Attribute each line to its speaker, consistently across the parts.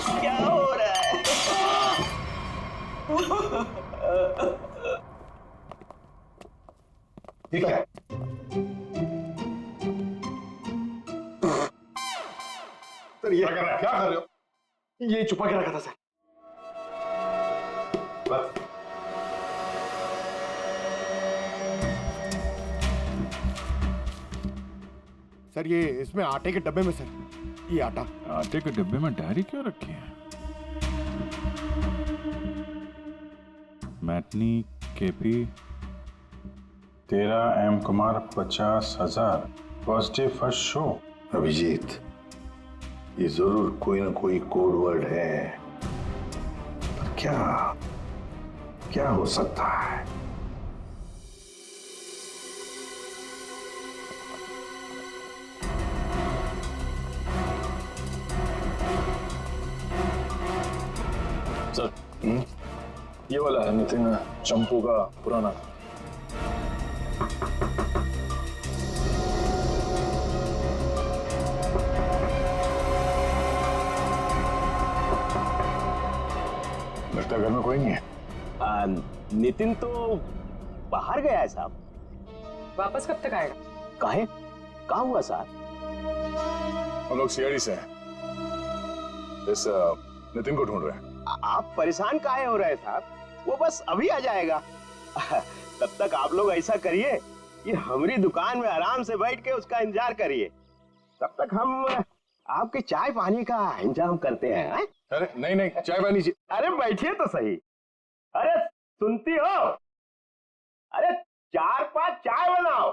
Speaker 1: क्या हो रहा है?
Speaker 2: ठीक है।
Speaker 3: सर ये
Speaker 2: क्या कर रहे हो?
Speaker 3: ये छुपा के रखा था सर।
Speaker 2: बस
Speaker 3: सर ये इसमें आटे के डब्बे में सर, ये आटा।
Speaker 4: आटे के डिब्बे में डायरी क्यों रखी है? Matinee KP
Speaker 5: 13 Kumar 50,000 first day first show.
Speaker 2: Abhijeet, ये जरूर कोई ना कोई कोड वर्ड है, पर क्या क्या हो सकता है?
Speaker 5: सर ये वाला है नितिन चंपू का पुराना। लगता है घर में कोई नहीं है।
Speaker 1: नितिन तो बाहर गया है साहब।
Speaker 6: वापस कब तक आएगा?
Speaker 1: काहे? कहाँ हुआ साहब?
Speaker 5: हम लोग सीआईडी से हैं, इस नितिन को ढूंढ रहे हैं।
Speaker 1: आप परेशान काहे हो रहे हैं साहब? वो बस अभी आ जाएगा। तब तक आप लोग ऐसा करिए कि हमारी दुकान में आराम से बैठ के उसका इंतजार करिए। तब तक हम आपके चाय पानी का इंतजाम करते हैं।
Speaker 5: अरे नहीं नहीं, चाय पानी
Speaker 1: अरे बैठिए तो सही। अरे सुनती हो? अरे 4-5 चाय बनाओ।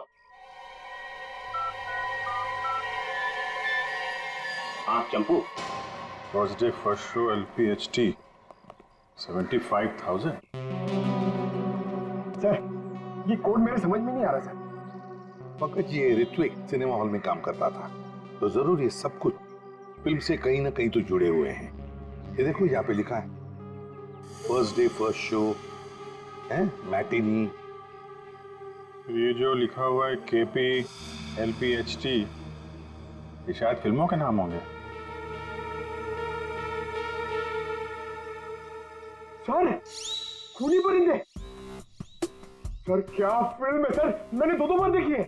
Speaker 1: हाँ Champu,
Speaker 5: first day first show LPHT 75,000।
Speaker 3: Sir ये कोड मेरे समझ में नहीं आ रहा सर।
Speaker 2: पंकज, ये ऋत्विक सिनेमा हॉल में काम करता था, तो जरूर ये सब कुछ फिल्म से कहीं ना कहीं तो जुड़े हुए हैं। ये देखो यहाँ पे लिखा है फर्स्ट डे फर्स्ट शो है, मैटिनी।
Speaker 5: ये जो लिखा हुआ है KP LPHT, ये शायद फिल्मों के नाम होंगे।
Speaker 3: सर खूनी परिंदे, सर क्या फिल्म है सर, मैंने 2 बार देखी है।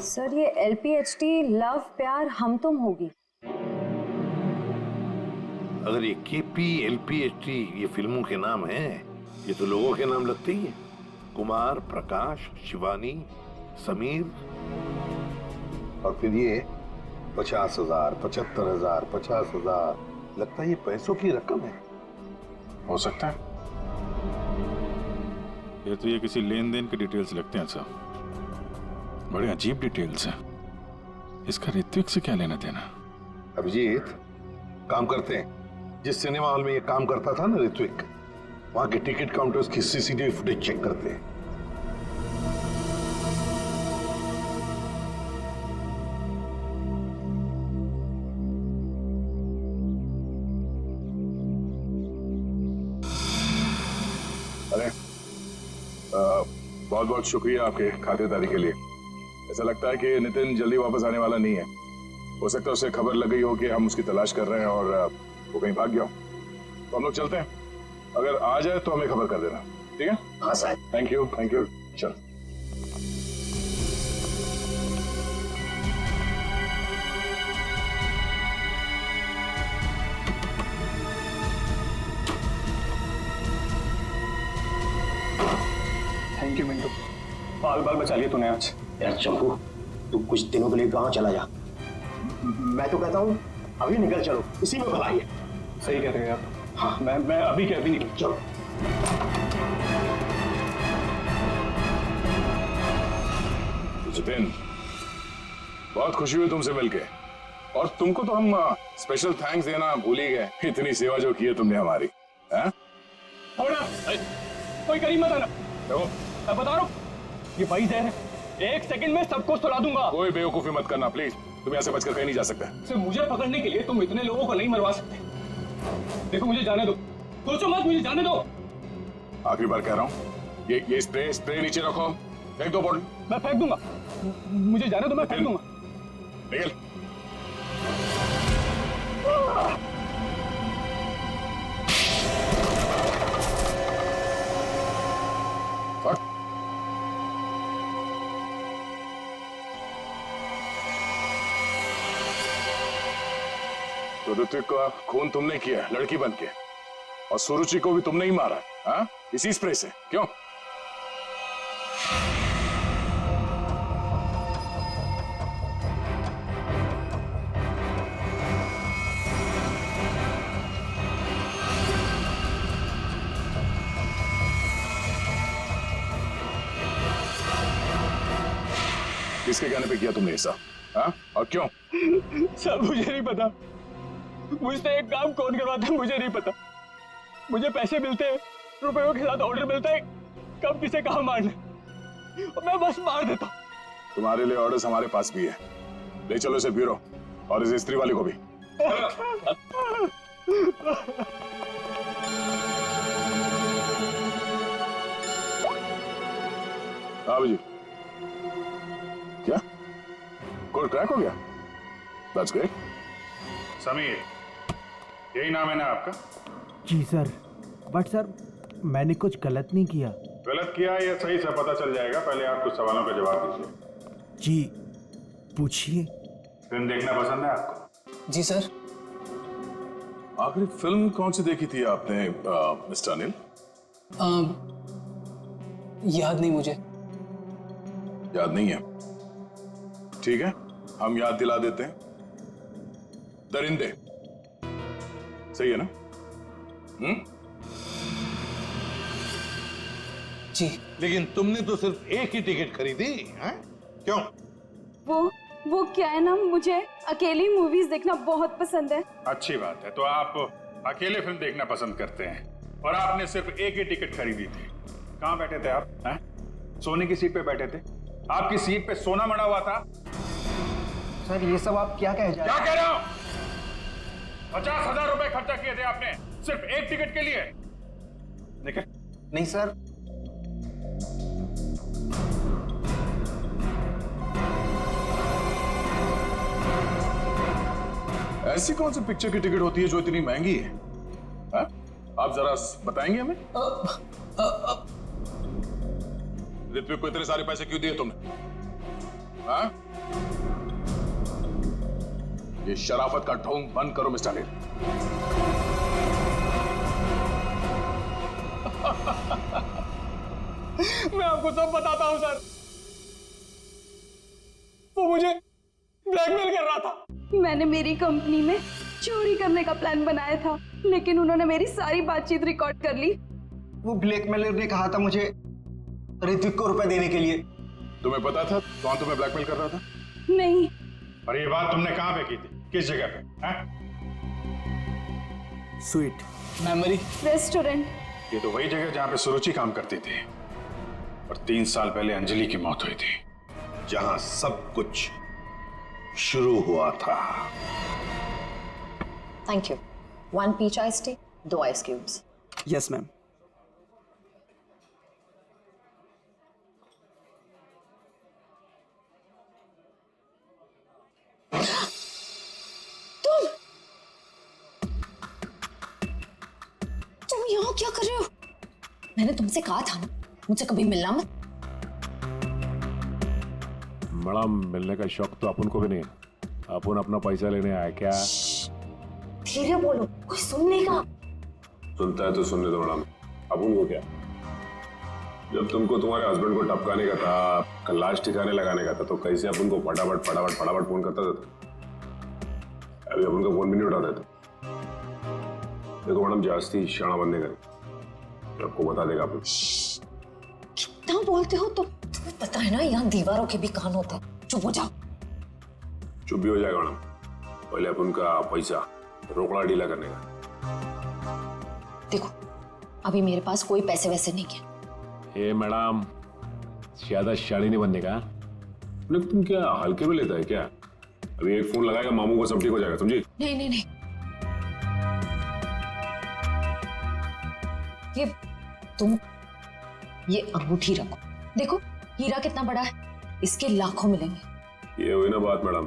Speaker 7: सर ये LPHT लव प्यार हम तुम होगी।
Speaker 2: अगर ये KP LPHT ये फिल्मों के नाम हैं, ये तो लोगों के नाम लगते ही हैं। कुमार, प्रकाश, शिवानी, समीर, और फिर ये 50,000, 75,000, 50,000, लगता है ये पैसों की रकम है।
Speaker 5: हो सकता है।
Speaker 4: ये तो ये किसी लेन देन के डिटेल्स लगते हैं सर। बड़े अजीब डिटेल्स हैं। इसका ऋत्विक से क्या लेना देना?
Speaker 2: अभिजीत, काम करते हैं, जिस सिनेमा हॉल में ये काम करता था ना ऋत्विक, वहां के टिकट काउंटर्स की CCTV फुटेज चेक करते हैं।
Speaker 5: अरे बहुत बहुत शुक्रिया आपके खातिरदारी के लिए। ऐसा लगता है कि नितिन जल्दी वापस आने वाला नहीं है। हो सकता है उसे खबर लग गई हो कि हम उसकी तलाश कर रहे हैं और वो कहीं भाग गया हो। तो हम लोग चलते हैं, अगर आ जाए तो हमें खबर कर देना, ठीक है?
Speaker 1: हाँ साहब।
Speaker 5: थैंक यू चल।
Speaker 8: थैंक यू मिंटू, बाल बाल बचा लिया तूने आज।
Speaker 1: यार चंपू, तू कुछ दिनों के लिए गांव चला जा। मैं तो कहता हूँ अभी निकल चलो, इसी में भलाई है।
Speaker 8: सही कह रहे हो आप। हाँ मैं अभी के अभी निकल।
Speaker 1: चलो।
Speaker 5: जितिन, बहुत खुशी हुई तुमसे मिलके, और तुमको तो हम स्पेशल थैंक्स देना भूल ही गए। इतनी सेवा जो की है तुमने हमारी।
Speaker 8: कोई करीब मत आना।
Speaker 5: देखो,
Speaker 8: मैं बता रहा हूँ, ये वही जहर है, 1 सेकंड में सबको सुला दूंगा।
Speaker 5: कोई बेवकूफी मत करना प्लीज, तुम यहाँ से बचकर कहीं नहीं जा सकते।
Speaker 8: सिर्फ मुझे पकड़ने के लिए तुम इतने लोगों को नहीं मरवा सकते। देखो मुझे जाने दो, सोचो मत, मुझे जाने दो।
Speaker 5: आखिरी बार कह रहा हूँ, ये स्प्रे नीचे रखो, फेंक दो बोतल।
Speaker 8: मैं फेंक दूंगा, मुझे जाने दो, मैं फेंक दूंगा।
Speaker 5: निकल। तो ऋत्विक का खून तुमने किया लड़की बन के, और सुरुचि को भी तुमने ही मारा, हाँ? इसी स्प्रे से, क्यों? किसके कहने पे किया तुमने ऐसा, हाँ? और क्यों?
Speaker 8: सर मुझे नहीं पता, मुझसे एक काम कौन करवाता है मुझे नहीं पता। मुझे पैसे मिलते हैं, रुपयों के साथ ऑर्डर मिलता है, कब किसे कहाँ मारना, और मैं बस मार देता हूँ।
Speaker 5: तुम्हारे लिए ऑर्डर्स हमारे पास भी है, ले चलो इसे ब्यूरो, और इस स्त्री वाले को भी। हाँ जी, क्या कोड क्रैक हो गया? That's great.
Speaker 4: समीर, यही नाम है ना आपका?
Speaker 9: जी सर, बट सर मैंने कुछ गलत नहीं किया।
Speaker 4: गलत किया या सही से पता चल जाएगा, पहले आप कुछ सवालों का जवाब दीजिए।
Speaker 9: जी पूछिए।
Speaker 4: फिल्म देखना पसंद है आपको?
Speaker 6: जी सर।
Speaker 5: आखिरी फिल्म कौन सी देखी थी आपने मिस्टर अनिल?
Speaker 6: याद नहीं मुझे।
Speaker 5: याद नहीं है? ठीक है, हम याद दिला देते हैं। दरिंदे, सही है ना?
Speaker 6: जी।
Speaker 2: लेकिन तुमने तो सिर्फ एक ही टिकट खरीदी, हैं? क्यों?
Speaker 7: वो क्या है ना, मुझे अकेली मूवीज देखना बहुत पसंद है।
Speaker 4: अच्छी बात है, तो आप अकेले फिल्म देखना पसंद करते हैं, और आपने सिर्फ एक ही टिकट खरीदी थी। कहाँ बैठे थे आप, हैं? सोने की सीट पे बैठे थे? आपकी सीट पे सोना मड़ा हुआ था?
Speaker 9: सर ये सब आप क्या कह
Speaker 4: क्या कह रहे हो? 50,000 रुपए खर्चा किए थे आपने सिर्फ एक टिकट के लिए। निकल।
Speaker 9: नहीं सर।
Speaker 5: ऐसी कौन सी पिक्चर की टिकट होती है जो इतनी महंगी है, हा? आप जरा बताएंगे हमें? ऋत्विक को इतने सारे पैसे क्यों दिए तुमने, हा? ये शराफत का ढोंग बंद करो मिस्टर अनिल।
Speaker 8: मैं आपको सब बताता हूँ सर, वो मुझे ब्लैकमेल कर रहा था।
Speaker 7: मैंने मेरी कंपनी में चोरी करने का प्लान बनाया था, लेकिन उन्होंने मेरी सारी बातचीत रिकॉर्ड कर ली।
Speaker 9: वो ब्लैकमेलर ने कहा था मुझे ऋत्विक को रुपए देने के लिए।
Speaker 5: तुम्हें पता था कौन तुम्हें ब्लैकमेल कर रहा था?
Speaker 7: नहीं।
Speaker 4: और ये बात तुमने कहां पे की थी, किस जगह पे, हैं?
Speaker 9: Sweet
Speaker 8: memory
Speaker 7: restaurant.
Speaker 4: ये तो वही जगह जहां पे सुरुचि काम करती थी, और 3 साल पहले अंजलि की मौत हुई थी।
Speaker 2: जहां सब कुछ शुरू हुआ था।
Speaker 10: Thank you. 1 peach ice tea, 2 ice cubes.
Speaker 9: Yes ma'am.
Speaker 10: तुम यहाँ क्या कर रहे हो? मैंने तुमसे कहा था ना मुझसे कभी मिलना मत।
Speaker 11: मैडम, मिलने का शौक तो अपन को भी नहीं है। अपन अपना पैसा लेने आया क्या?
Speaker 10: धीरे बोलो, कोई सुन लेगा।
Speaker 5: सुनता है तो सुनने दो मैडम। अब उनको क्या, जब तुमको तुम्हारे हस्बैंड को टपकाने का था, लाश ठिकाने लगाने का था, तो कैसे अपन को फटाफट फटाफट फटाफट फोन करता था। अभी अपन का फोन भी नहीं उठाते थे। देखो मैडम, जास्ती शाना बनने का आपको बता देगा अपन।
Speaker 10: कितना बोलते हो तुम? तुम्हें पता है ना यहाँ दीवारों के भी कान होते हैं। चुप हो जाओ।
Speaker 5: चुप भी हो जाएगा मैडम, पहले अपन का पैसा रोकड़ा ढीला करने का।
Speaker 10: देखो अभी मेरे पास कोई पैसे वैसे नहीं है।
Speaker 11: ए मैडम, ज्यादा शाड़ी नहीं बनने का।
Speaker 5: तुम क्या हल्के में लेता है क्या? अभी एक फोन लगाएगा मामू को सब ठीक हो जाएगा, समझी?
Speaker 10: नहीं नहीं नहीं, ये तुम ये अंगूठी रखो। देखो हीरा कितना बड़ा है, इसके लाखों मिलेंगे।
Speaker 5: ये हुई ना बात मैडम,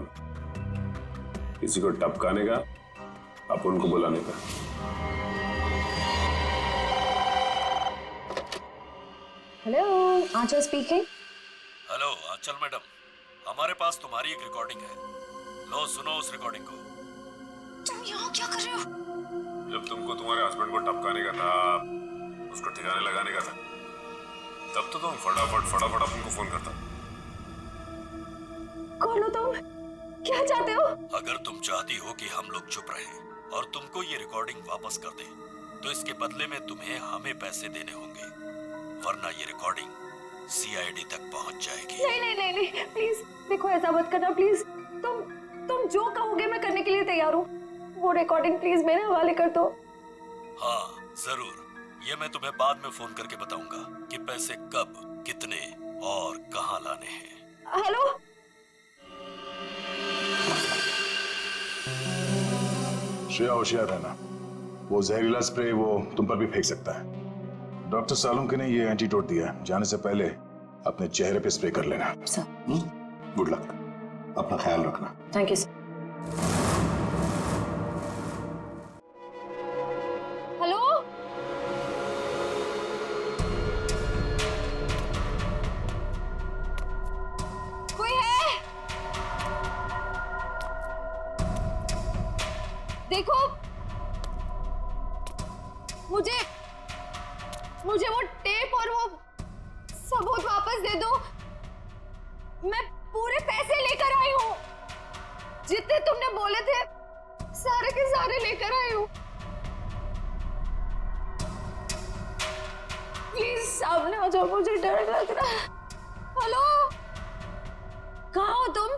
Speaker 5: किसी को टपकाने का, अपन को बुलाने का।
Speaker 10: हेलो, आंचल स्पीकिंग।
Speaker 12: हेलो आंचल मैडम, हमारे पास तुम्हारी एक रिकॉर्डिंग है। लो सुनो उस रिकॉर्डिंग को।
Speaker 10: तुम यहाँ क्या कर रहे हो?
Speaker 11: जब तुमको तुम्हारे हस्बैंड को टपकाने का था, उसको ठिकाने लगाने का था, तब तो तुम फटाफट तुमको फोन करता।
Speaker 7: कौन हो तुम? क्या चाहते हो?
Speaker 12: अगर तुम चाहती हो कि हम लोग चुप रहें और तुमको ये रिकॉर्डिंग वापस कर दें, तो इसके बदले में तुम्हें हमें पैसे देने होंगे, वरना ये रिकॉर्डिंग सीआईडी तक पहुंच जाएगी।
Speaker 7: नहीं, प्लीज देखो, ऐसा मत करना प्लीज। तुम जो कहोगे मैं करने के लिए तैयार हूँ। वो रिकॉर्डिंग प्लीज मेरे हवाले कर दो।
Speaker 12: हाँ जरूर, ये मैं तुम्हें बाद में फोन करके बताऊंगा कि पैसे कब, कितने और कहाँ लाने हैं।
Speaker 7: हेलो,
Speaker 5: श्रेया होशियार रहना, वो जहरीला स्प्रे वो तुम पर भी फेंक सकता है। डॉक्टर सालुंके ने ये एंटीडोट दिया, जाने से पहले अपने चेहरे पे स्प्रे कर लेना।
Speaker 10: सर
Speaker 2: गुड लक, अपना ख्याल रखना।
Speaker 10: Thank you sir.
Speaker 7: हेलो, कोई है? देखो, मुझे वो टेप और वो सबूत वापस दे दो। मैं पूरे पैसे लेकर आई हूँ, जितने तुमने बोले थे सारे के सारे लेकर आई हूँ। प्लीज सामने आ जाओ, मुझे डर लग रहा है। हेलो, कहाँ हो तुम?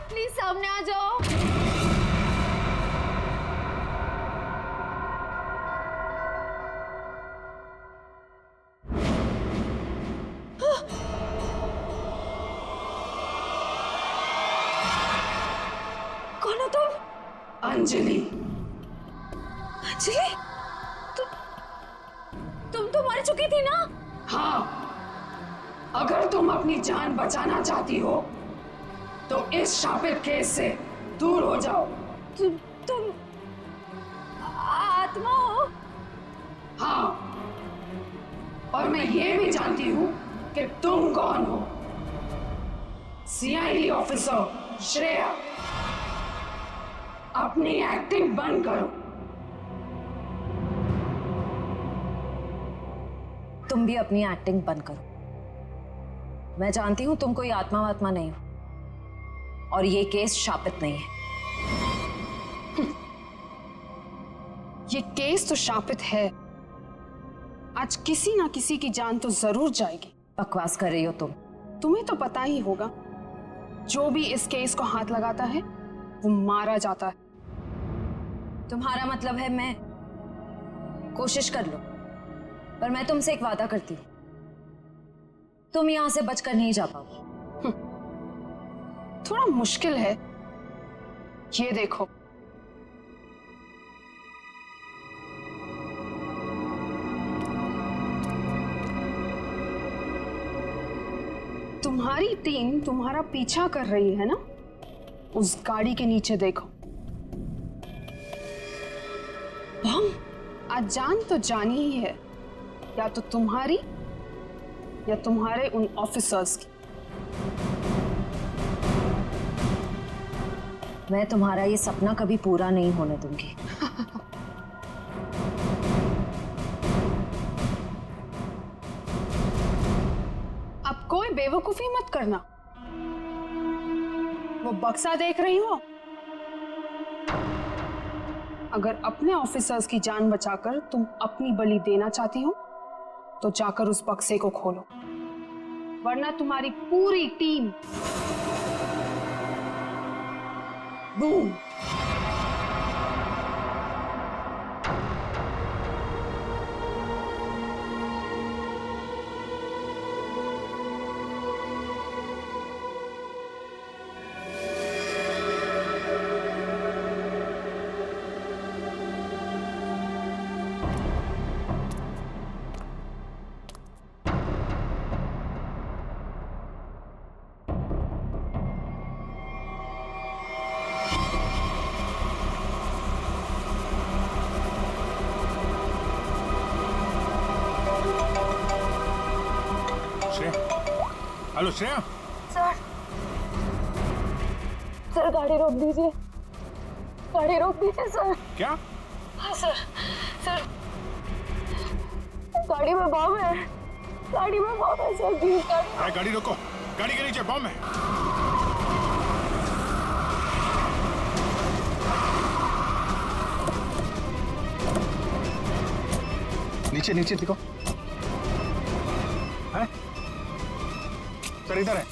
Speaker 7: प्लीज सामने आ जाओ। कौन हो तुम?
Speaker 13: अंजलि।
Speaker 7: अंजलि, तुम तो मर चुकी थी ना?
Speaker 13: हाँ, अगर तुम अपनी जान बचाना चाहती हो तो इस शापित केस से दूर हो जाओ।
Speaker 7: तुम आत्मा हो?
Speaker 13: हाँ, और मैं ये भी जानती हूँ कि तुम कौन हो। सीआईडी ऑफिसर श्रेया, अपनी एक्टिंग बंद करो।
Speaker 10: तुम भी अपनी एक्टिंग बंद करो। मैं जानती हूं तुम कोई आत्मा वात्मा नहीं हो, और ये केस शापित नहीं है।
Speaker 14: ये केस तो शापित है। आज किसी ना किसी की जान तो जरूर जाएगी।
Speaker 10: बकवास कर रही हो तुम।
Speaker 14: तुम्हें तो पता ही होगा, जो भी इस केस को हाथ लगाता है वो मारा जाता है।
Speaker 10: तुम्हारा मतलब है मैं कोशिश कर लो, पर मैं तुमसे एक वादा करती हूँ, तुम यहां से बचकर नहीं जा पाओगी।
Speaker 14: थोड़ा मुश्किल है। ये देखो, तुम्हारी टीम तुम्हारा पीछा कर रही है ना? उस गाड़ी के नीचे देखो।
Speaker 10: बम?
Speaker 14: आज जान तो जानी ही है, या तो तुम्हारी या तुम्हारे उन ऑफिसर्स की।
Speaker 10: मैं तुम्हारा ये सपना कभी पूरा नहीं होने दूंगी।
Speaker 14: अब कोई बेवकूफी मत करना। वो बक्सा देख रही हो? अगर अपने ऑफिसर्स की जान बचाकर तुम अपनी बलि देना चाहती हो तो जाकर उस बक्से को खोलो, वरना तुम्हारी पूरी team boom.
Speaker 4: Hello Shreya.
Speaker 7: Sir, sir गाड़ी रोक दीजिए, गाड़ी रोक दीजिए सर।
Speaker 4: क्या?
Speaker 7: हाँ सर, सर गाड़ी में बम है, गाड़ी में बम है सर, प्लीज
Speaker 4: गाड़ी रोको, गाड़ी के नीचे बम है।
Speaker 9: नीचे नीचे दिखो।
Speaker 4: है? सर इधर है।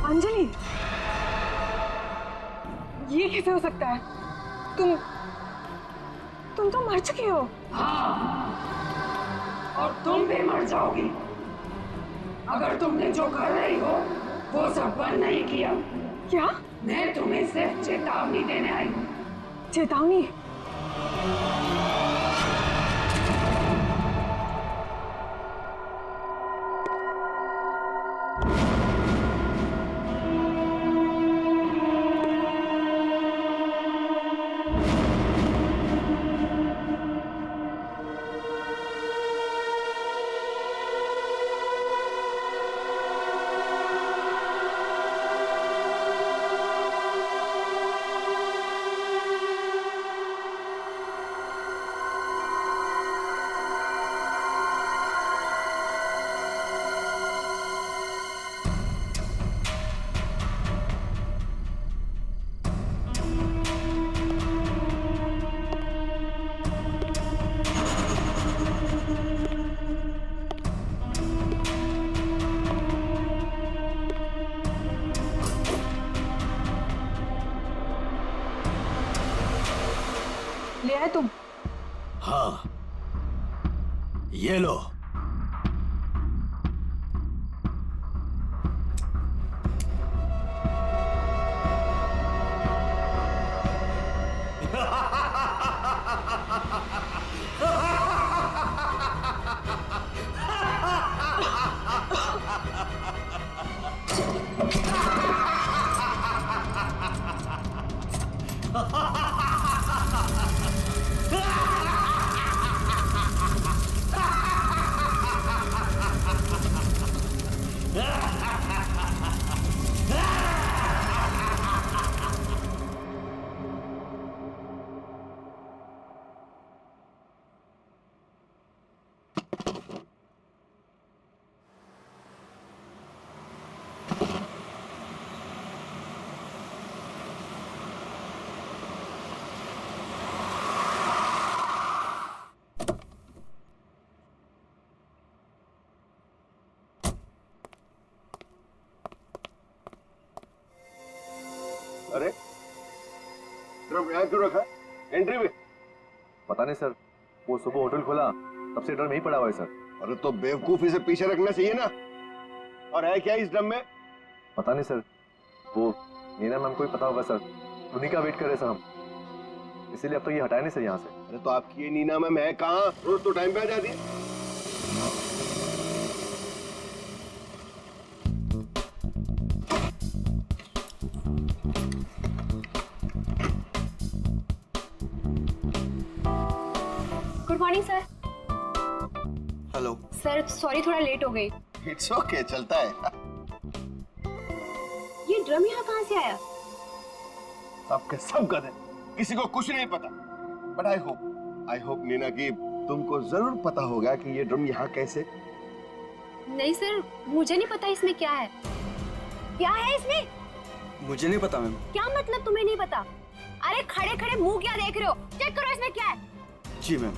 Speaker 14: अंजलि, ये कैसे हो सकता है? तुम तो मर चुकी हो।
Speaker 13: हाँ, और तुम भी मर जाओगी अगर तुमने जो कर रही हो वो सब बंद नहीं किया।
Speaker 14: क्या?
Speaker 13: मैं तुम्हें सिर्फ चेतावनी देने आई हूँ।
Speaker 14: चेतावनी? ले आए तुम?
Speaker 12: हाँ, ये लो।
Speaker 1: अरे ड्रम यहाँ क्यों रखा? एंट्री में?
Speaker 15: पता नहीं सर, वो सुबह होटल खोला तब से ड्रम यहीं पड़ा हुआ है सर।
Speaker 1: अरे तो बेवकूफी से पीछे रखना चाहिए ना। और है क्या इस ड्रम में?
Speaker 15: पता नहीं सर, वो नीना मैम को ही पता होगा सर, उन्हीं का वेट कर रहे सर हम, इसीलिए अब तो ये हटाए नहीं सर यहाँ से।
Speaker 1: अरे तो आपकी ये नीना मैम है कहाँ? रोज तो टाइम पे आ जाती है।
Speaker 7: Good morning sir.
Speaker 9: Hello
Speaker 7: sir sorry थोड़ा लेट हो गई।
Speaker 1: इट्स ओके, चलता है।
Speaker 7: ये ड्रम यहाँ कहाँ से आया?
Speaker 1: सबके सब गधे, किसी को कुछ नहीं पता। बट आई होप नीना की तुमको जरूर पता होगा कि ये ड्रम यहाँ कैसे।
Speaker 7: नहीं सर, मुझे नहीं पता इसमें क्या है। क्या है इसमें?
Speaker 9: मुझे नहीं पता मैम।
Speaker 7: क्या मतलब तुम्हें नहीं पता? अरे खड़े खड़े मुंह क्या देख रहे हो? चेक करो इसमें क्या है।
Speaker 9: जी मैम।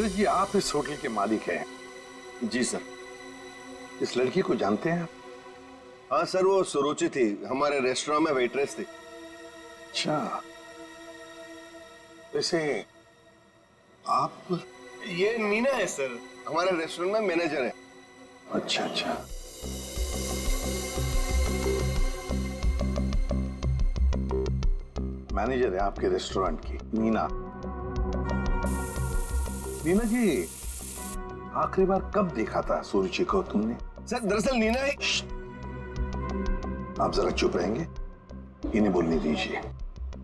Speaker 2: नीरज जी, आप इस होटल के मालिक हैं?
Speaker 1: जी सर।
Speaker 2: इस लड़की को जानते हैं आप?
Speaker 1: हाँ सर, वो सुरुचि थी, हमारे रेस्टोरेंट में वेट्रेस थी।
Speaker 2: अच्छा, वैसे आप?
Speaker 1: ये मीना है सर, हमारे रेस्टोरेंट में मैनेजर है।
Speaker 2: अच्छा अच्छा। मैनेजर है आपके रेस्टोरेंट की, मीना। मीना जी, आखिरी बार कब देखा था सुरुचि को तुमने?
Speaker 1: सर दरअसल नीना है।
Speaker 2: आप जरा चुप रहेंगे, इन्हें बोलने दीजिए।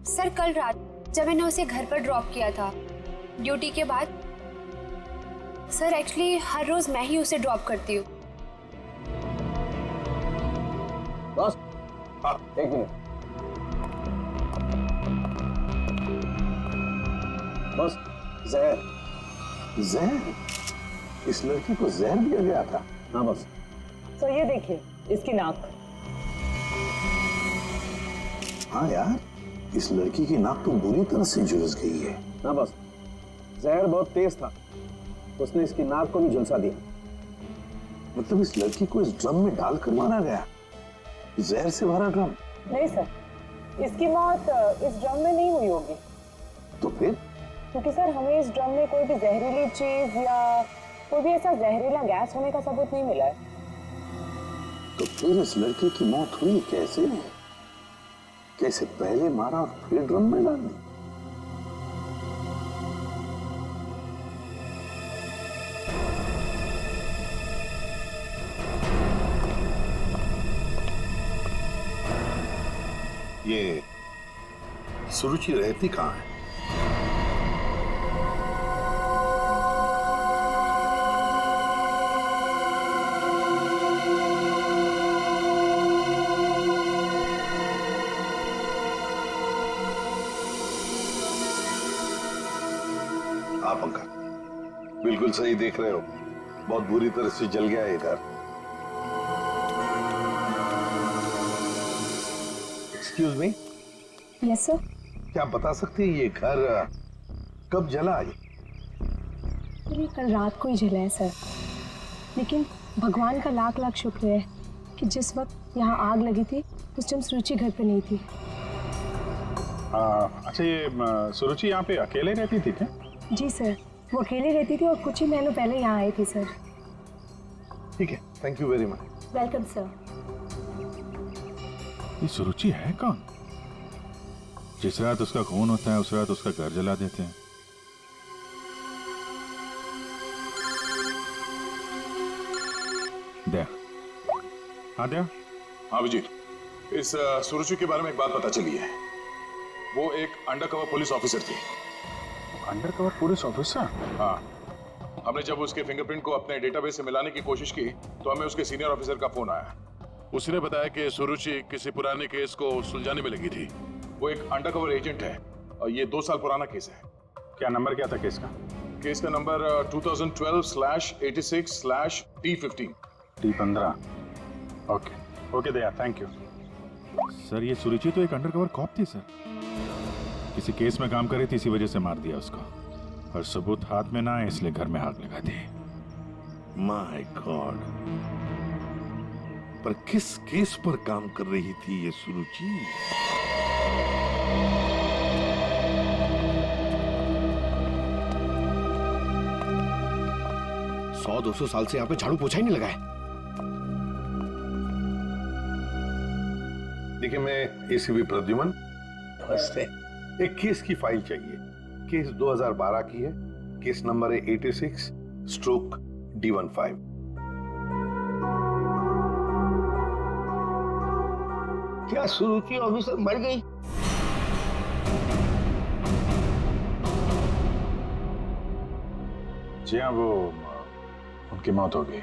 Speaker 7: सर कल रात जब मैंने उसे घर पर ड्रॉप किया था ड्यूटी के बाद। सर एक्चुअली हर रोज मैं ही उसे ड्रॉप करती हूँ।
Speaker 8: बस हाँ, एक मिनट बस।
Speaker 2: जहर? जहर? इस लड़की को जहर दिया गया था?
Speaker 8: हाँ बस।
Speaker 16: तो ये देखिए इसकी नाक।
Speaker 2: हाँ यार, इस लड़की की नाक तो बुरी तरह से झुलस गई है।
Speaker 8: हाँ बस, जहर बहुत तेज था, उसने इसकी नाक को भी झुलसा दिया।
Speaker 2: मतलब इस लड़की को इस ड्रम में डालकर मारा गया? जहर से भरा ड्रम?
Speaker 16: नहीं सर, इसकी मौत इस ड्रम में नहीं हुई होगी।
Speaker 2: तो फिर?
Speaker 16: क्योंकि सर हमें इस ड्रम में कोई भी जहरीली चीज या कोई भी ऐसा जहरीला गैस होने का सबूत नहीं मिला है।
Speaker 2: तो फिर इस लड़के की मौत हुई कैसे? कैसे पहले मारा और फिर ड्रम में डाल दी? ये सुरुचि रहती कहाँ है? आप अंकल बिल्कुल सही देख रहे हो, बहुत बुरी तरह से जल गया है इधर। Excuse me.
Speaker 16: Yes sir.
Speaker 2: क्या आप बता सकते हैं ये घर कब जला?
Speaker 16: ये कल रात को ही जला है सर, लेकिन भगवान का लाख लाख शुक्र है कि जिस वक्त यहाँ आग लगी थी उस टाइम सुरुचि घर पे नहीं थी।
Speaker 4: अच्छा, ये सुरुचि यहाँ पे अकेले रहती थी क्या?
Speaker 16: जी सर, वो अकेले रहती थी और कुछ ही महीनों पहले यहाँ आई थी सर।
Speaker 2: ठीक है, thank you very much.
Speaker 16: Welcome sir.
Speaker 4: ये सुरुचि है कौन? जिस रात उसका खून होता है उस रात उसका घर जला देते हैं। दया। हाँ दया।
Speaker 5: हाँ विजय, इस सुरुचि के बारे में एक बात पता चली है। वो एक अंडरकवर पुलिस ऑफिसर थी।
Speaker 4: Undercover police officer?
Speaker 5: हाँ, हमने जब उसके फिंगरप्रिंट को अपने डेटाबेस से मिलाने की कोशिश की तो हमें उसके सीनियर ऑफिसर का फोन आया।
Speaker 11: उसने बताया कि सुरुचि किसी पुराने केस को सुलझाने में लगी थी।
Speaker 5: वो एक अंडरकवर एजेंट है और ये 2 साल पुराना केस है।
Speaker 4: क्या नंबर क्या था केस का?
Speaker 5: केस का number 2012/86/T15।
Speaker 4: T15। Okay okay Daya, thank you sir. ये सुरुचि तो एक अंडरकवर कॉप थी सर, किसी केस में काम कर रही थी, इसी वजह से मार दिया उसको, और सबूत हाथ में ना आए इसलिए घर में आग लगा दी।
Speaker 2: माय गॉड, पर किस केस पर काम कर रही थी ये सुरुचि?
Speaker 1: 100-200 साल से यहाँ पे झाड़ू पोछा ही नहीं लगा है।
Speaker 2: देखिए, मैं एसीपी प्रद्युमन।
Speaker 1: नमस्ते।
Speaker 2: एक केस की फाइल चाहिए। केस 2012 की है, केस नंबर है 86/D15।
Speaker 1: क्या सुरुचि ऑफिसर मर गई?
Speaker 4: जी हाँ, वो उनकी मौत हो गई।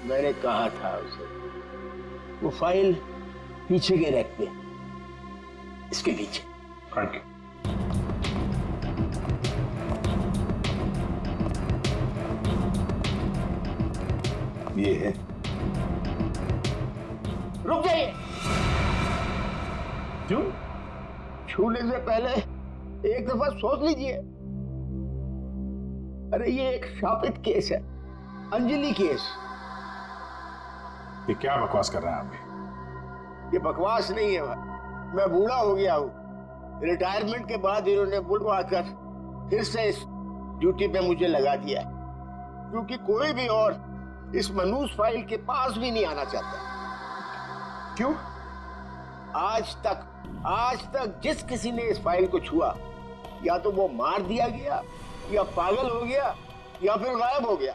Speaker 1: मैंने कहा था उसे, वो फाइल पीछे के रैक पे, इसके नीचे।
Speaker 4: Thank you.
Speaker 2: ये है।
Speaker 1: रुक जाइए।
Speaker 4: क्यों?
Speaker 1: छूने से पहले एक दफा सोच लीजिए।
Speaker 17: अरे ये एक शापित केस है, अंजलि केस।
Speaker 5: ये क्या बकवास कर रहे हैं आप भी?
Speaker 17: ये बकवास नहीं है भाई, मैं बूढ़ा हो गया हूँ। रिटायरमेंट के बाद इन्होंने बुलवा कर फिर से इस ड्यूटी पे मुझे लगा दिया है, क्योंकि कोई भी और इस मनूस फाइल के पास भी नहीं आना चाहता।
Speaker 5: क्यों?
Speaker 17: आज तक जिस किसी ने इस फाइल को छुआ, या तो वो मार दिया गया, या पागल हो गया, या फिर गायब हो गया।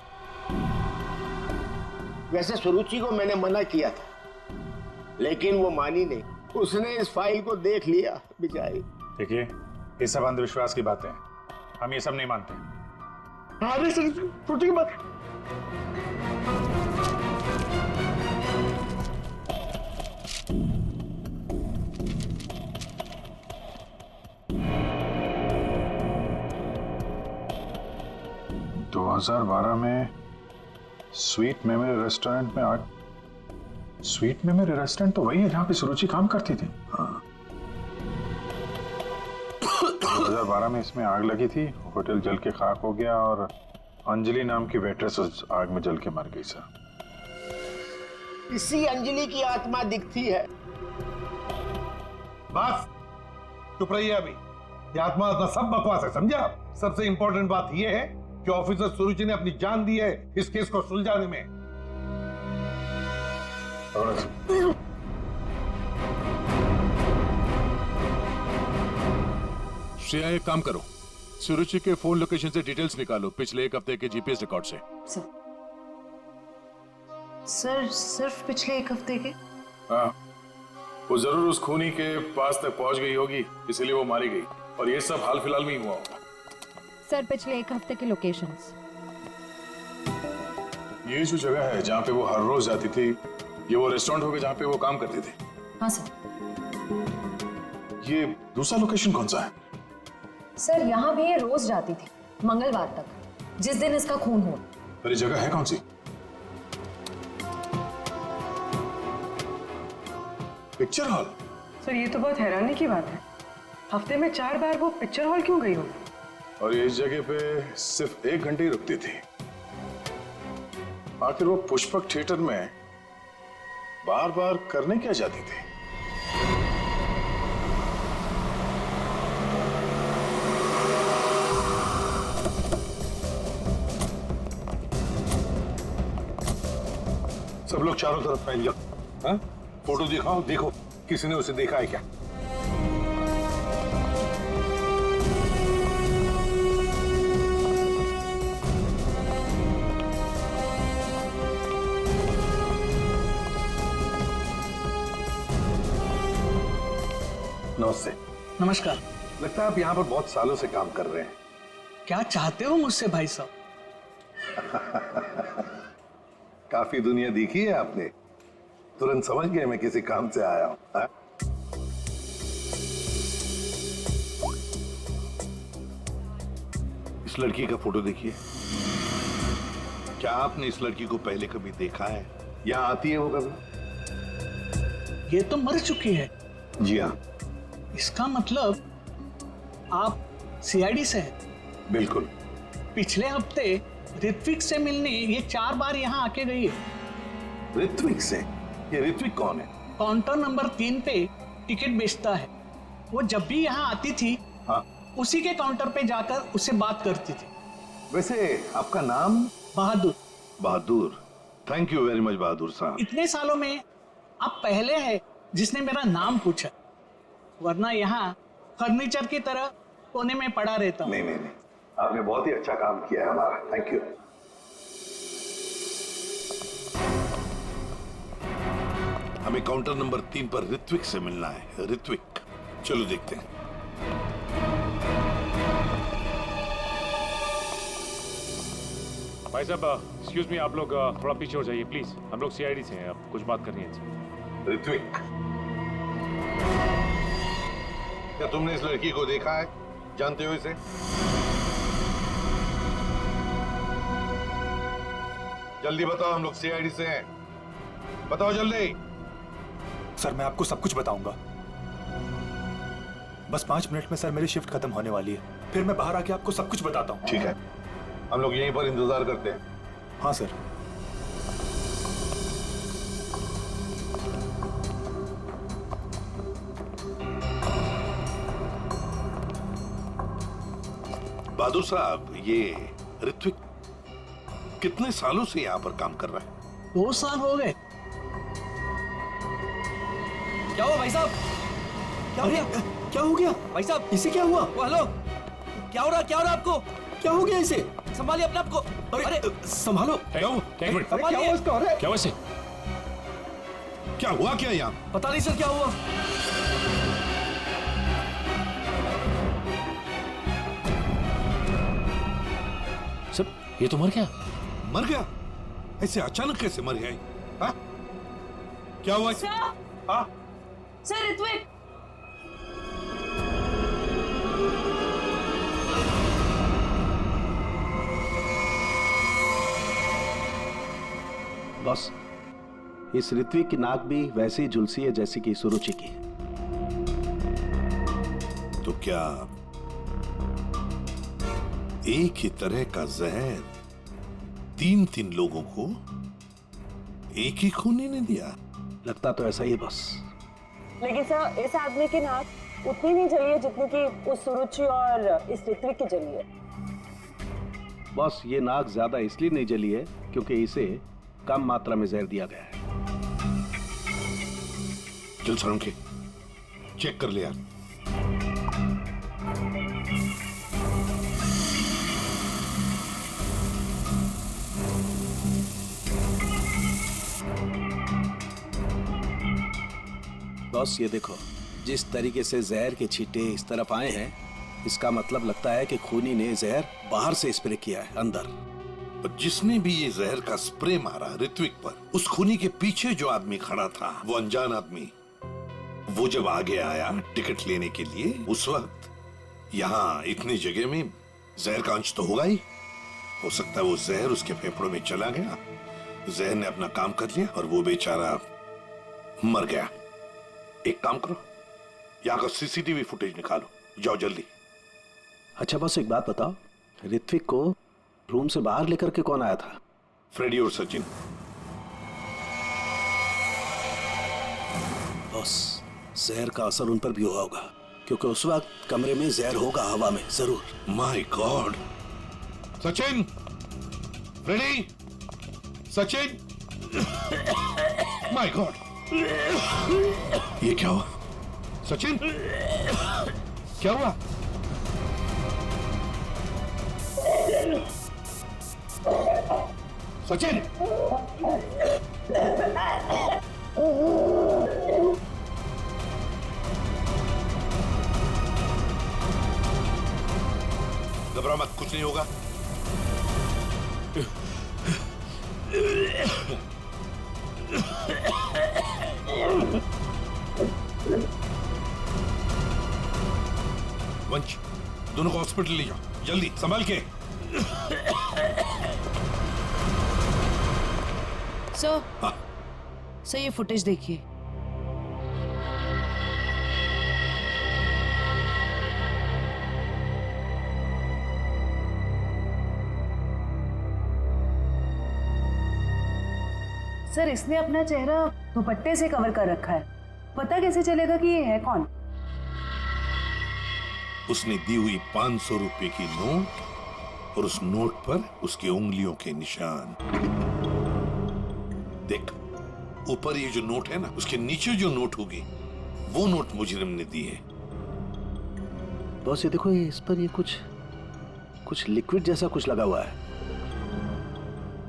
Speaker 17: वैसे सुरुचि को मैंने मना किया था, लेकिन वो मानी नहीं। उसने इस फाइल को देख लिया बेचारी।
Speaker 5: देखिए, ये सब अंधविश्वास की बातें हैं, हम ये सब नहीं मानते।
Speaker 17: अरे सर, छोटी बात।
Speaker 5: तो 2012 में स्वीट मेमोरी रेस्टोरेंट में आग। स्वीट मेमोरी रेस्टोरेंट तो वही है जहां पे सुरुचि काम करती थी। हाँ। 2012 में इसमें आग लगी थी, होटल जल के खाक हो गया और अंजलि नाम की वेट्रेस उस आग में जल के मर गई सर।
Speaker 17: इसी अंजलि की आत्मा दिखती है।
Speaker 18: बस चुप रहिए अभी। ये आत्मा सब बकवास है, समझा? सबसे इंपॉर्टेंट बात यह है कि ऑफिसर सुरुचि ने अपनी जान दी है इस केस को सुलझाने में।
Speaker 11: श्रेया, एक काम करो, सुरुचि के फोन लोकेशन से डिटेल्स निकालो पिछले 1 हफ्ते के जीपीएस रिकॉर्ड से।
Speaker 10: सर सिर्फ पिछले 1 हफ्ते के?
Speaker 5: हाँ, वो जरूर उस खूनी के पास तक पहुंच गई होगी, इसलिए वो मारी गई। और ये सब हाल फिलहाल में ही हुआ होगा।
Speaker 19: सर पिछले 1 हफ्ते के लोकेशंस।
Speaker 5: ये जो जगह है जहाँ पे वो हर रोज जाती थी, ये वो रेस्टोरेंट होगा जहाँ पे वो काम करते थे?
Speaker 10: हाँ सर।
Speaker 5: ये दूसरा लोकेशन कौन सा है?
Speaker 10: सर यहाँ भी ये रोज जाती थी, मंगलवार तक, जिस दिन इसका खून हुआ।
Speaker 5: अरे जगह है कौन सी? Picture hall.
Speaker 14: सर ये तो बहुत हैरानी की बात है, हफ्ते में 4 बार वो पिक्चर हॉल क्यों गई हो?
Speaker 5: और ये इस जगह पे सिर्फ 1 घंटे ही रुकती थी। आखिर वो पुष्पक थिएटर में बार बार करने क्या जाती थी?
Speaker 18: सब लोग चारों तरफ फैल जाओ। हाँ? फोटो दिखाओ, देखो किसी ने उसे देखा है क्या?
Speaker 15: नमस्ते।
Speaker 6: नमस्कार।
Speaker 15: लगता है आप यहाँ पर बहुत सालों से काम कर रहे हैं।
Speaker 6: क्या चाहते हो मुझसे भाई साहब?
Speaker 15: काफी दुनिया देखी है आपने, तुरंत समझ गए मैं किसी काम से आया हूँ।
Speaker 2: इस लड़की का फोटो देखिए। क्या आपने इस लड़की को पहले कभी देखा है? यहाँ आती है वो कभी?
Speaker 6: ये तो मर चुकी है।
Speaker 15: जी हाँ।
Speaker 6: इसका मतलब आप सीआईडी से हैं?
Speaker 15: बिल्कुल।
Speaker 6: पिछले हफ्ते ऋत्विक से मिलने ये 4 बार यहाँ आके गई है।
Speaker 15: ऋत्विक से? ये ऋत्विक कौन है?
Speaker 6: काउंटर नंबर 3 पे टिकट बेचता है। वो जब भी यहाँ आती थी,
Speaker 15: हाँ,
Speaker 6: उसी के काउंटर पे जाकर उससे बात करती थी।
Speaker 15: वैसे आपका नाम?
Speaker 6: बहादुर।
Speaker 2: बहादुर, थैंक यू वेरी मच बहादुर साहब।
Speaker 6: इतने सालों में आप पहले हैं जिसने मेरा नाम पूछा, वरना यहाँ फर्नीचर की तरह कोने में पड़ा रहता हूँ।
Speaker 15: नहीं, आपने बहुत ही अच्छा काम किया है हमारा, थैंक यू।
Speaker 2: हमें काउंटर नंबर 3 पर ऋत्विक से मिलना है। ऋत्विक, चलो देखते हैं।
Speaker 11: भाई साहब, एक्सक्यूज मी, आप लोग थोड़ा पीछे हो जाइए प्लीज। हम लोग सीआईडी से हैं, अब कुछ बात करनी है इनसे।
Speaker 15: ऋत्विक, क्या तुमने इस लड़की को देखा है? जानते हो इसे? जल्दी बताओ, हम लोग सीआईडी से हैं। बताओ जल्दी।
Speaker 20: सर मैं आपको सब कुछ बताऊंगा, बस 5 मिनट में सर मेरी शिफ्ट खत्म होने वाली है, फिर मैं बाहर आके आपको सब कुछ बताता हूँ।
Speaker 15: ठीक है,
Speaker 2: हम लोग यहीं पर इंतजार करते हैं।
Speaker 20: हाँ सर।
Speaker 2: बहादुर साहब, ये ऋत्विक कितने सालों से यहाँ पर काम कर रहा है?
Speaker 6: 2 साल हो गए।
Speaker 8: क्या हुआ भाई साहब? क्या हो गया? क्या हो गया भाई साहब? इसे क्या हुआ? हेलो, क्या हो रहा आपको? क्या हो गया इसे? संभालिए अपने आप को। अरे संभालो।
Speaker 2: क्या हुआ?
Speaker 8: संभालिए।
Speaker 2: क्या हुआ इसे? क्या हुआ क्या यहाँ?
Speaker 8: पता नहीं सर क्या हुआ।
Speaker 2: सर, ये तो मर गया। मर गया? ऐसे अचानक कैसे मर गया? हाँ? क्या हुआ? हाँ?
Speaker 10: सर ऋत्विक,
Speaker 1: बॉस, इस ऋत्विक की नाक भी वैसे ही झुलसी है जैसी कि सुरुचि की।
Speaker 2: तो क्या एक ही तरह का जहर 3 लोगों को एक ही खूनी ने दिया?
Speaker 1: लगता तो ऐसा ही है बॉस।
Speaker 21: लेकिन सर, इस आदमी की नाक उतनी नहीं जली है जितनी कि उस सुरुचि और इस ऋत्विक की जली है।
Speaker 1: बॉस, ये नाक ज्यादा इसलिए नहीं जली है क्योंकि इसे कम मात्रा में जहर दिया गया है।
Speaker 2: चल सर, के चेक कर ले यार।
Speaker 1: बॉस, ये देखो, जिस तरीके से जहर के छींटे इस तरफ आए हैं, इसका मतलब लगता है कि खूनी ने जहर बाहर से स्प्रे किया है अंदर।
Speaker 2: पर जिसने भी ये जहर का स्प्रे मारा ऋत्विक पर, उस खूनी के पीछे जो आदमी खड़ा था, वो अनजान आदमी, वो जब आगे आया टिकट लेने के लिए, उस वक्त यहाँ इतनी जगह में जहर का अंश तो होगा ही। हो सकता है वो जहर उसके फेफड़ों में चला गया, जहर ने अपना काम कर लिया और वो बेचारा मर गया। एक काम करो, यहाँ का सीसीटीवी फुटेज निकालो, जाओ जल्दी।
Speaker 1: अच्छा बॉस, एक बात बताओ, ऋत्विक को रूम से बाहर लेकर के कौन आया था?
Speaker 2: फ्रेडी और सचिन।
Speaker 1: बॉस, जहर का असर उन पर भी हुआ होगा क्योंकि उस वक्त कमरे में जहर होगा, हवा में जरूर।
Speaker 2: My god! Sachin, Freddie, Sachin, my god! ये क्या हुआ? सचिन, क्या हुआ? सचिन! घबरा मत, कुछ नहीं होगा। वंश, दोनों को हॉस्पिटल ले जाओ, जल्दी, संभाल के।
Speaker 10: सर, सर ये फुटेज देखिए। सर, इसने अपना चेहरा दुपट्टे से कवर कर रखा है, पता कैसे चलेगा कि ये है कौन?
Speaker 2: उसने दी हुई 500 रुपए की नोट और उस नोट पर उसकी उंगलियों के निशान। देख, ऊपर ये जो नोट है ना, उसके नीचे जो नोट होगी, वो नोट मुजरिम ने दी है।
Speaker 1: बॉस, ये देखो, ये इस पर ये कुछ लिक्विड जैसा कुछ लगा हुआ है।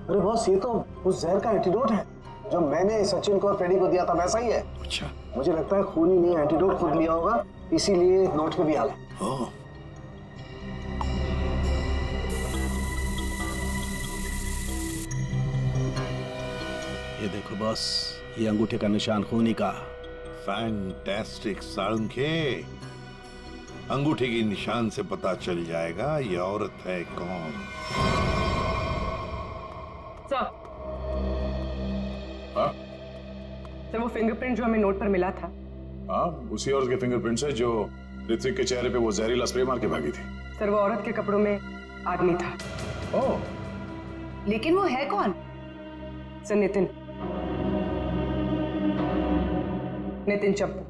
Speaker 9: अरे बॉस, ये तो उस जहर का एंटीडोट है जो मैंने सचिन को और फ्रेडी को दिया था, वैसा ही है।
Speaker 2: अच्छा।
Speaker 9: मुझे लगता है खूनी ने एंटीडोट खुद लिया होगा, इसीलिए नोट पे भी आ गया।
Speaker 1: ये देखो बॉस, ये अंगूठे का निशान खूनी का।
Speaker 2: फैंटास्टिक साळुंखे, अंगूठे के निशान से पता चल जाएगा ये औरत है कौन।
Speaker 14: सर,
Speaker 5: हाँ?
Speaker 14: सर, वो फिंगरप्रिंट जो हमें नोट पर मिला था,
Speaker 5: हाँ, उसी औरत के फिंगरप्रिंट्स है जो ऋत्विक के चेहरे पे वो जहरीला स्प्रे मार के भागी थी।
Speaker 14: सर वो औरत के कपड़ों में आदमी था ओह, लेकिन वो है कौन? सर नितिन, नितिन चप्पू।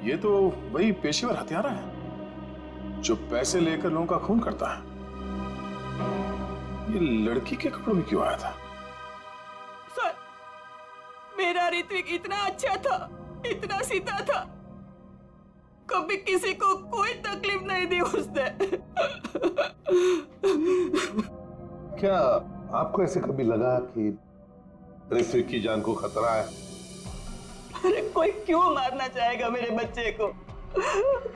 Speaker 5: ये तो वही पेशेवर हत्यारा है जो पैसे लेकर लोगों का खून करता है। ये लड़की के कपड़ों में क्यों आया था?
Speaker 3: सर, मेरा ऋत्विक इतना अच्छा था, इतना सीधा था, कभी किसी को कोई तकलीफ नहीं दी उसने।
Speaker 18: क्या आपको ऐसे कभी लगा कि ऋत्विक की जान को खतरा है?
Speaker 3: अरे कोई क्यों मारना चाहेगा मेरे बच्चे को?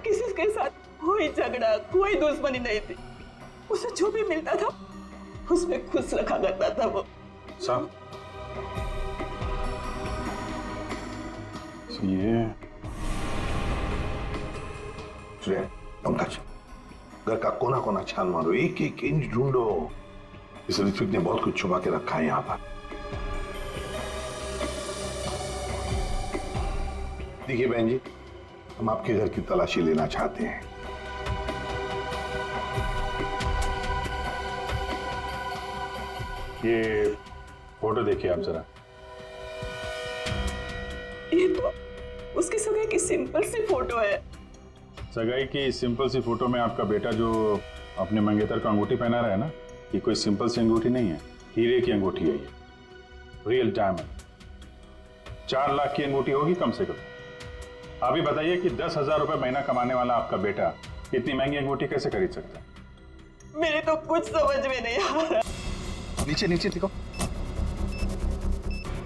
Speaker 3: किसी के साथ कोई झगड़ा, कोई दुश्मनी नहीं थी। उसे जो भी मिलता था उसमें खुश रखा करता था वो।
Speaker 5: साहब, ये
Speaker 18: पंकज, घर का कोना कोना छान मारो, एक एक इंच ढूंढो। इस ऋत्विक ने बहुत कुछ छुपा के रखा है यहाँ पर। देखिए बहन जी, हम आपके घर की तलाशी लेना चाहते हैं।
Speaker 4: ये फोटो देखिए आप जरा।
Speaker 3: ये तो उसकी सगाई की सिंपल सी फोटो है।
Speaker 4: सगाई की सिंपल सी फोटो में आपका बेटा जो अपने मंगेतर को अंगूठी पहना रहा है ना, ये कोई सिंपल सी अंगूठी नहीं है, हीरे की अंगूठी है ये, रियल डायमंड। 4 लाख की अंगूठी होगी कम से कम। आप ही बताइए कि 10,000 रुपए महीना कमाने वाला आपका बेटा इतनी महंगी अंगूठी कैसे खरीद सकता है?
Speaker 3: मेरे तो कुछ समझ में नहीं आ रहा।
Speaker 18: नीचे नीचे देखो।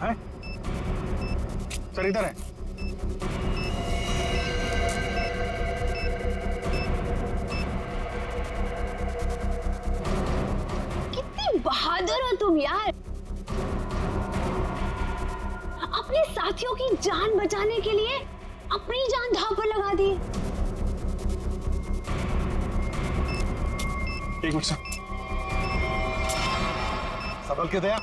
Speaker 4: है? सर इधर है।
Speaker 7: कितनी बहादुर हो तुम यार, अपने साथियों की जान बचाने के लिए अपनी जान दांव पर लगा दी।
Speaker 18: एक मिनट सर, संभल के दया।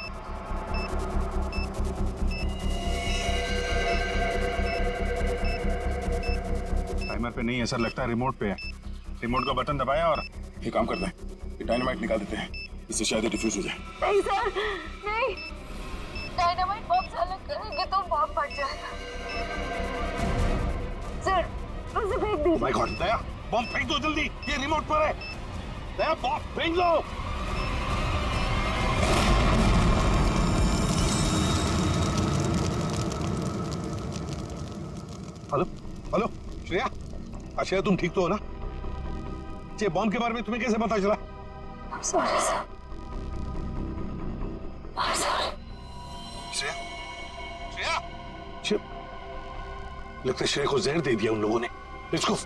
Speaker 4: टाइमर पे नहीं है सर, लगता है रिमोट पे है। रिमोट का बटन दबाया और
Speaker 5: ये काम करते हैं, ये डायनामाइट निकाल देते हैं, इससे शायद डिफ्यूज हो जाए।
Speaker 7: नहीं सर, नहीं, डायनामाइट बॉम्ब से अलग करेंगे तो बॉम्ब फट जाएगा। सर, उसे फेंक दीजिए।
Speaker 18: माय गॉड, दया बॉम्ब फेंक दो जल्दी, ये रिमोट पर है। दया बॉम्ब फेंक लो। हेलो हेलो श्रेया, श्रेया तुम ठीक तो हो ना? ये बॉम्ब के बारे में तुम्हें कैसे पता चला?
Speaker 7: I'm sorry sir, I'm sorry।
Speaker 18: Shreya, Shreya, लगता है श्रेया को जहर दे दिया उन लोगों ने। Let's go.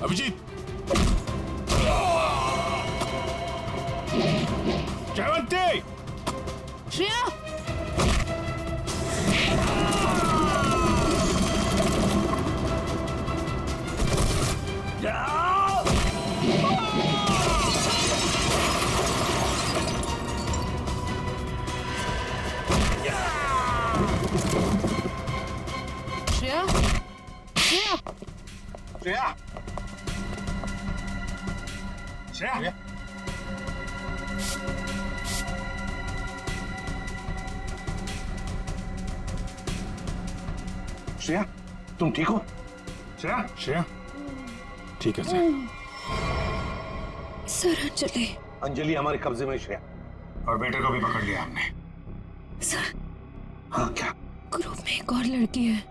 Speaker 18: अभिजीत, जयवंती,
Speaker 7: श्रेया,
Speaker 14: श्रेया, श्रेया,
Speaker 18: श्रेया, श्रेया, श्रेया, तुम ठीक हो? श्रेया?
Speaker 4: श्रेया, ठीक है सर।
Speaker 10: सर अंजलि।
Speaker 18: अंजलि हमारे कब्जे में, श्रेया। और बेटे को भी पकड़ लिया हमने।
Speaker 10: सर।
Speaker 18: हाँ क्या?
Speaker 10: ग्रुप में एक और लड़की है।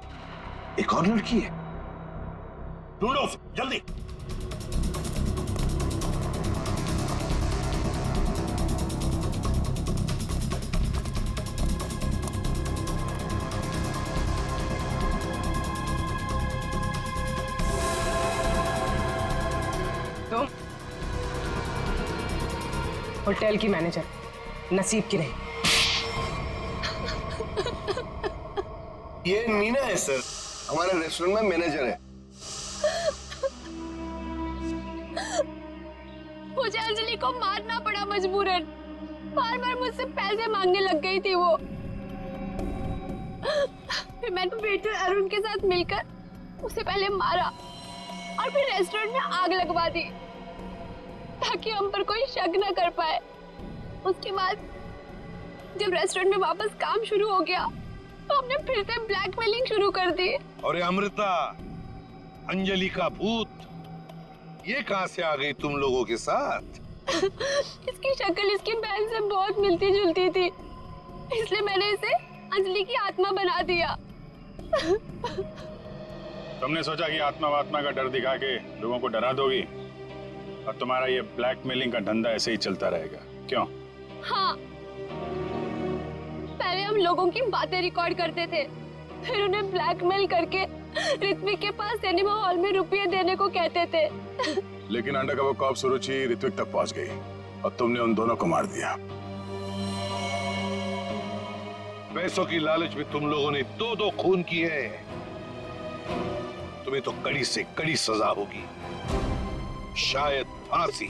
Speaker 18: एक और लड़की है? ढूंढो उसे, जल्दी।
Speaker 14: तुम होटल की मैनेजर, नसीब की नहीं।
Speaker 1: ये मीना है सर, हमारे रेस्टोरेंट में मैनेजर है।
Speaker 7: मुझे अंजलि को मारना पड़ा मजबूरन। बार बार मुझसे पैसे मांगने लग गई थी वो। फिर मैंने वेटर अरुण के साथ मिलकर उसे पहले मारा और फिर रेस्टोरेंट में आग लगवा दी ताकि हम पर कोई शक न कर पाए। उसके बाद जब रेस्टोरेंट में वापस काम शुरू हो गया तो हमने फिर से ब्लैकमेलिंग शुरू कर दी।
Speaker 18: अरे अमृता, अंजलि का भूत ये कहां से आ गई तुम लोगों के साथ?
Speaker 7: इसकी शक्ल इसकी बहन से बहुत मिलती जुलती थी, इसलिए मैंने इसे अंजलि की आत्मा बना दिया।
Speaker 4: तुमने सोचा कि आत्मा का डर दिखा के लोगों को डरा दोगी और तुम्हारा ये ब्लैकमेलिंग का धंधा ऐसे ही चलता रहेगा, क्यों?
Speaker 7: हाँ, पहले हम लोगों की बातें रिकॉर्ड करते थे, फिर उन्हें ब्लैकमेल करके ऋत्विक के पास सिनेमा हॉल में रुपये देने को कहते थे।
Speaker 5: लेकिन अंडरकवर कॉप सुरुचि ऋत्विक तक पहुंच गई और तुमने उन दोनों को मार दिया।
Speaker 18: पैसों की लालच में तुम लोगों ने दो खून किए हैं। तुम्हें तो कड़ी से कड़ी सजा होगी, शायद फांसी।